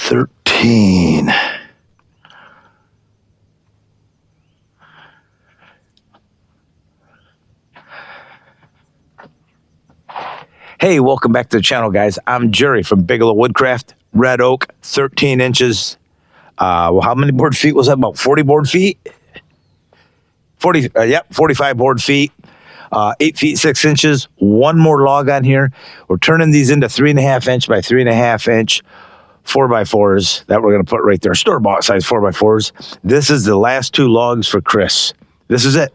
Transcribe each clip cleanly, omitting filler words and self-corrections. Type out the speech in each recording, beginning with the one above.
13. Hey, welcome back to the channel, guys. I'm Jerry from Bigelow Woodcraft, Red Oak, 13 inches. Well, how many board feet was that? About 40 board feet? 45 board feet. 8 feet 6 inches. One more log on here. We're turning these into 3.5 inch by 3.5 inch 4x4s that we're going to put right there. Store-bought size 4x4s. This is the last two logs for Chris. This is it.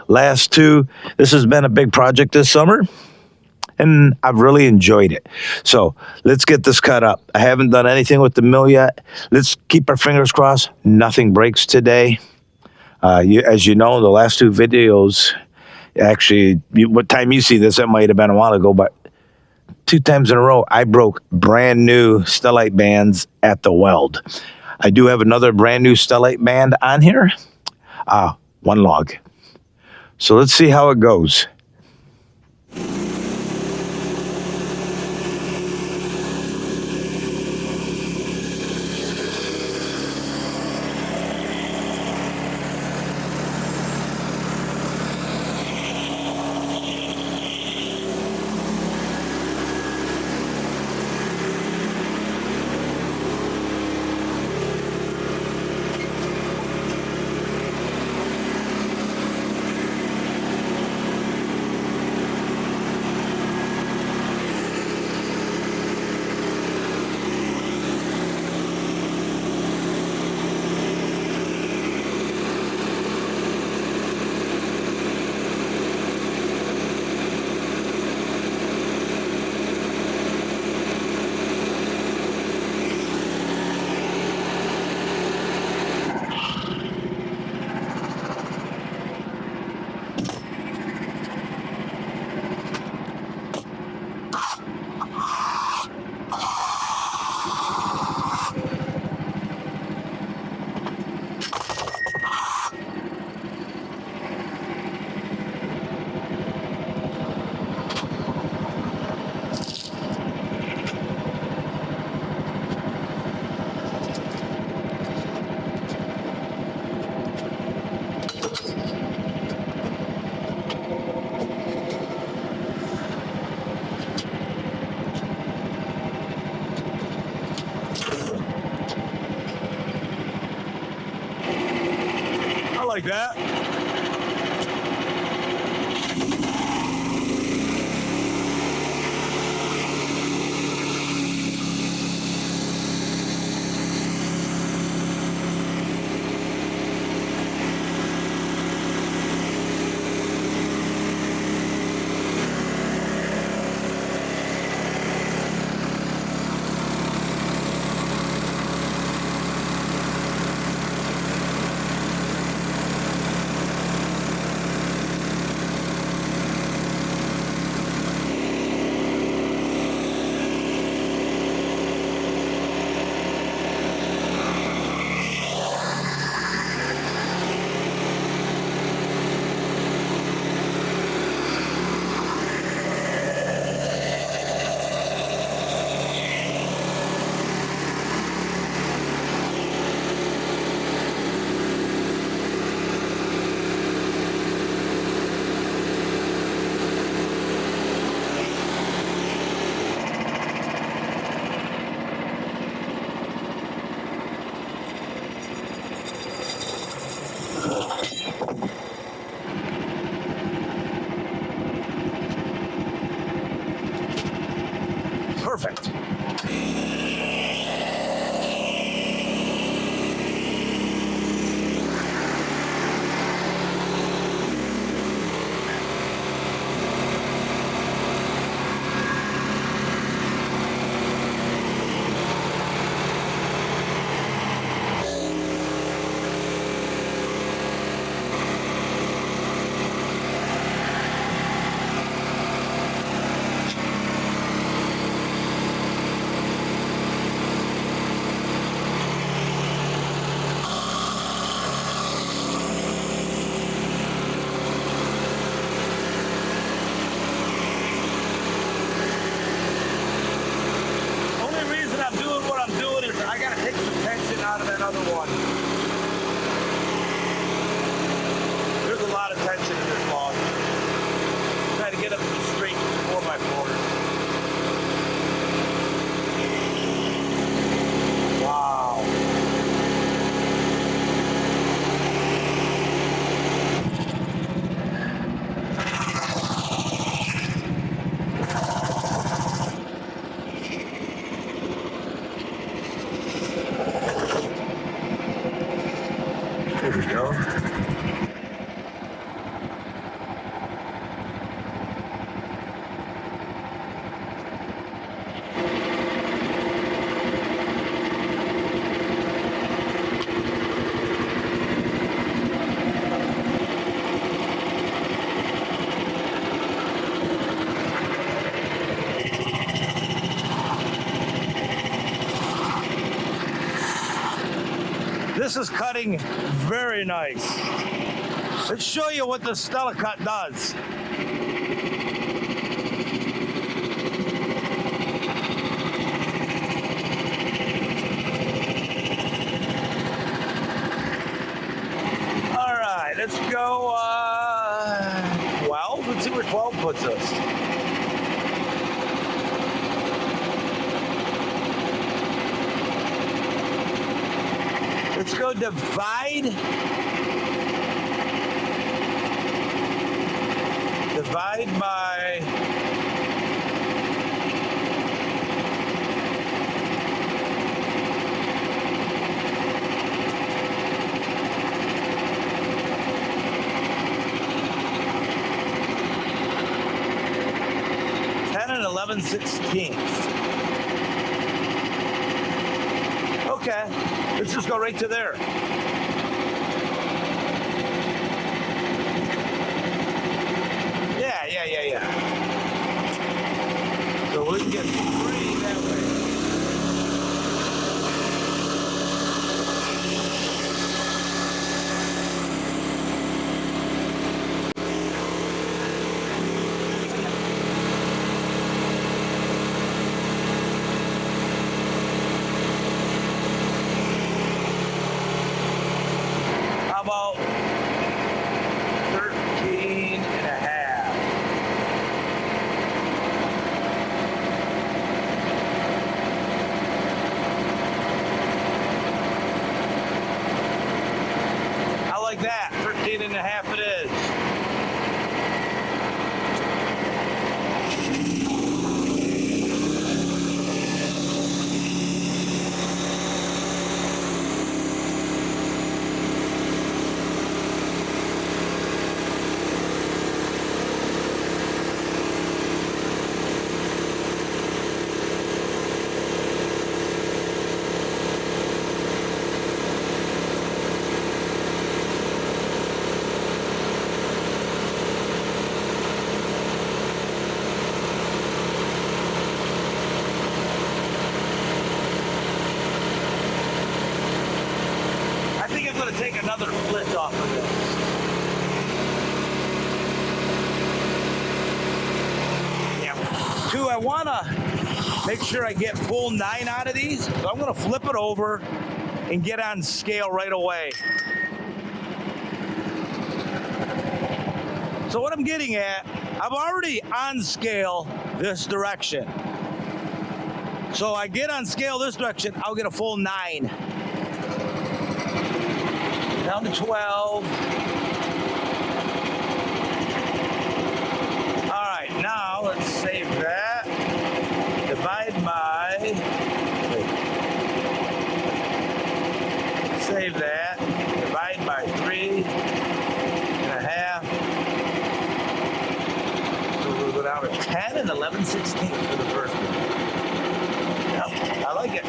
Last two. This has been a big project this summer, and I've really enjoyed it. So let's get this cut up. I haven't done anything with the mill yet. Let's keep our fingers crossed. Nothing breaks today. As you know, the last two videos, actually, what time you see this, it might have been a while ago, but 2 times in a row, I broke brand new stellite bands at the weld. I do have another brand new stellite band on here. One log. So let's see how it goes. Like that. Perfect. This is cutting very nice. Let's show you what the Stella cut does. All right, let's go 12. Let's see where 12 puts us. Let's go divide by 10 and 11/16. Okay, let's just go right to there. Yeah. So we can get 3 that way. How about 13 and a half? I like that. 13 and a half it is. Take another flint off of this. Yeah. 2, I want to make sure I get full 9 out of these. So I'm going to flip it over and get on scale right away. So what I'm getting at, I'm already on scale this direction. So I get on scale this direction, I'll get a full 9. Down to 12. All right, now let's save that. Divide by. Save that. Divide by 3 and a half. So we'll go down to 10 and 11/16 for the first one. Yep, I like it.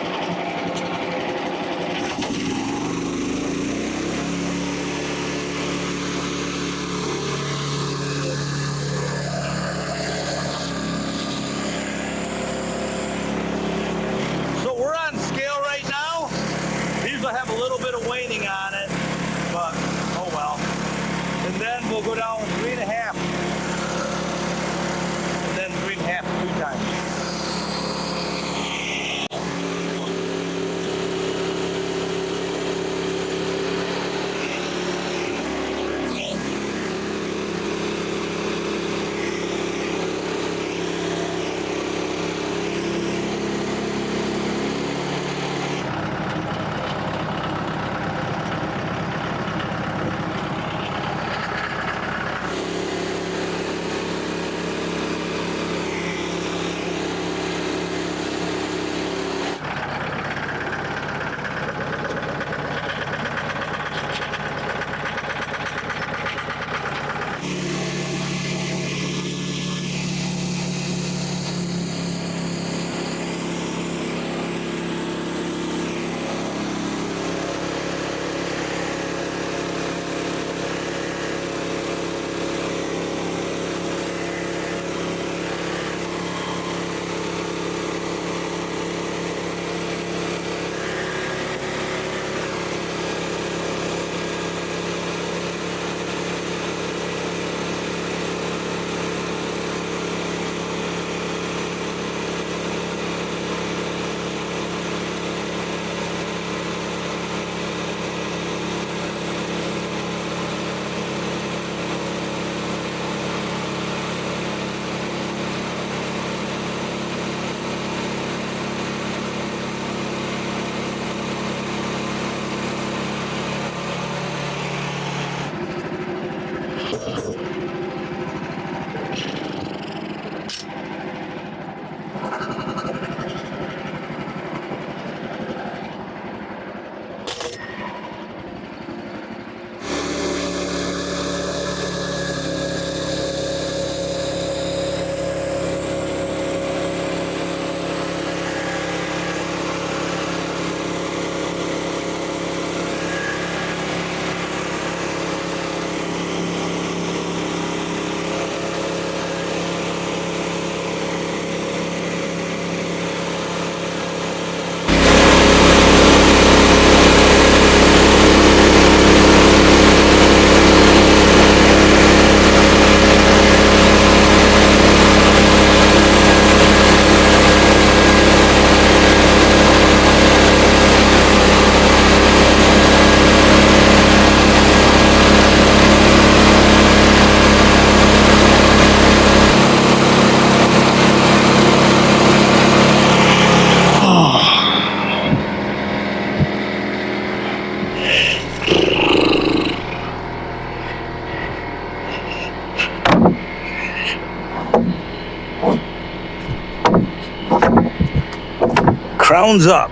Have a little bit of waning on it, but oh well. And then we'll go down 3 and a half, and then 3 and a half 2 times. crowns up.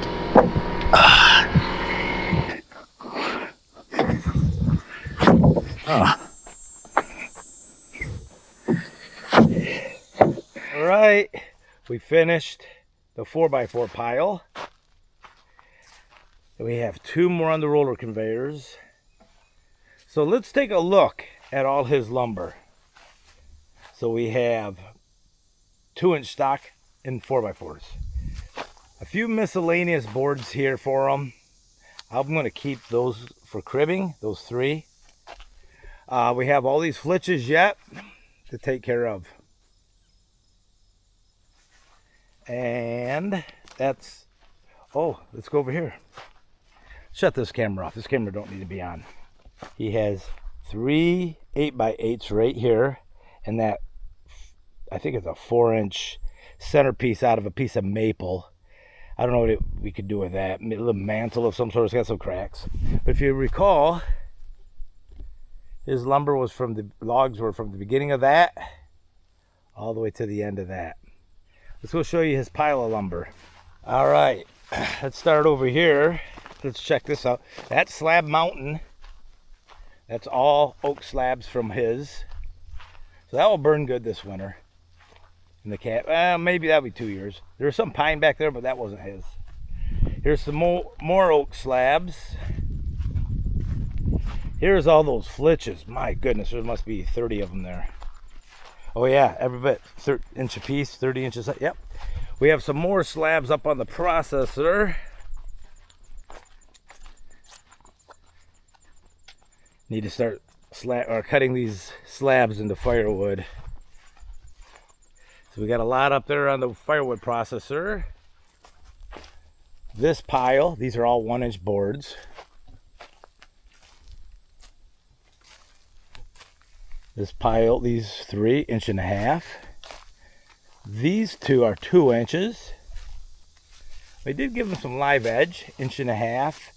All right, we finished the 4x4 pile. We have 2 more on the roller conveyors. So let's take a look at all his lumber. So we have 2-inch stock and 4x4s. A few miscellaneous boards here for him. I'm going to keep those for cribbing, those 3. We have all these flitches yet to take care of. And that's, oh, let's go over here. Shut this camera off. This camera don't need to be on. He has 3 8x8s right here, and that, I think it's a 4-inch centerpiece out of a piece of maple. I don't know what we could do with that. A little mantle of some sort. It's got some cracks. But if you recall, his lumber was from the logs were from the beginning of that all the way to the end of that. Let's go show you his pile of lumber. All right, let's start over here. Let's check this out. That's Slab Mountain. That's all oak slabs from his. So that will burn good this winter. In the cat, maybe that'll be 2 years. There's some pine back there, but that wasn't his. Here's some more oak slabs. Here's all those flitches. My goodness, there must be 30 of them there. Oh yeah, every bit, 1 inch a piece, 30 inches. Yep. We have some more slabs up on the processor. Need to start cutting these slabs into firewood. So we got a lot up there on the firewood processor. This pile, these are all 1-inch boards. This pile, these 3 1.5 inches. These 2 are 2 inches. We did give them some live edge, 1.5 inches.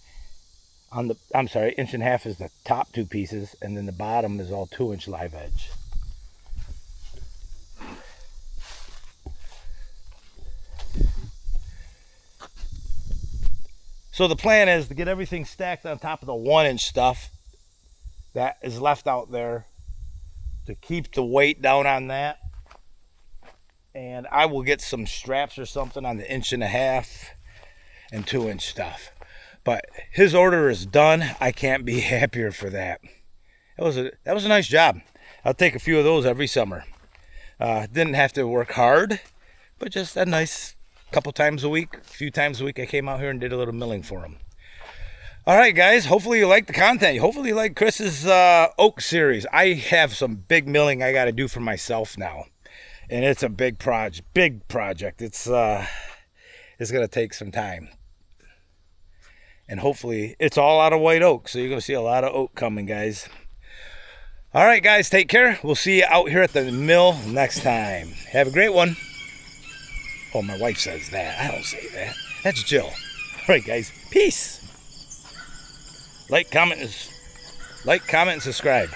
On the, I'm sorry, 1.5 inches is the top 2 pieces, and then the bottom is all 2-inch live edge. So the plan is to get everything stacked on top of the 1-inch stuff that is left out there, to keep the weight down on that. And I will get some straps or something on the 1.5 inch and 2-inch stuff. But his order is done. I can't be happier for that. That was a nice job. I'll take a few of those every summer. Didn't have to work hard, but just a nice couple times a week, a few times a week I came out here and did a little milling for him. All right, guys, hopefully you like the content. Hopefully you like Chris's oak series. I have some big milling I got to do for myself now, and it's a big project. It's going to take some time, and hopefully it's all out of white oak, so you're going to see a lot of oak coming, guys. All right, guys, take care. We'll see you out here at the mill next time. Have a great one. Oh, my wife says that. I don't say that. That's Jill. All right, guys, peace. Like, comment, and subscribe.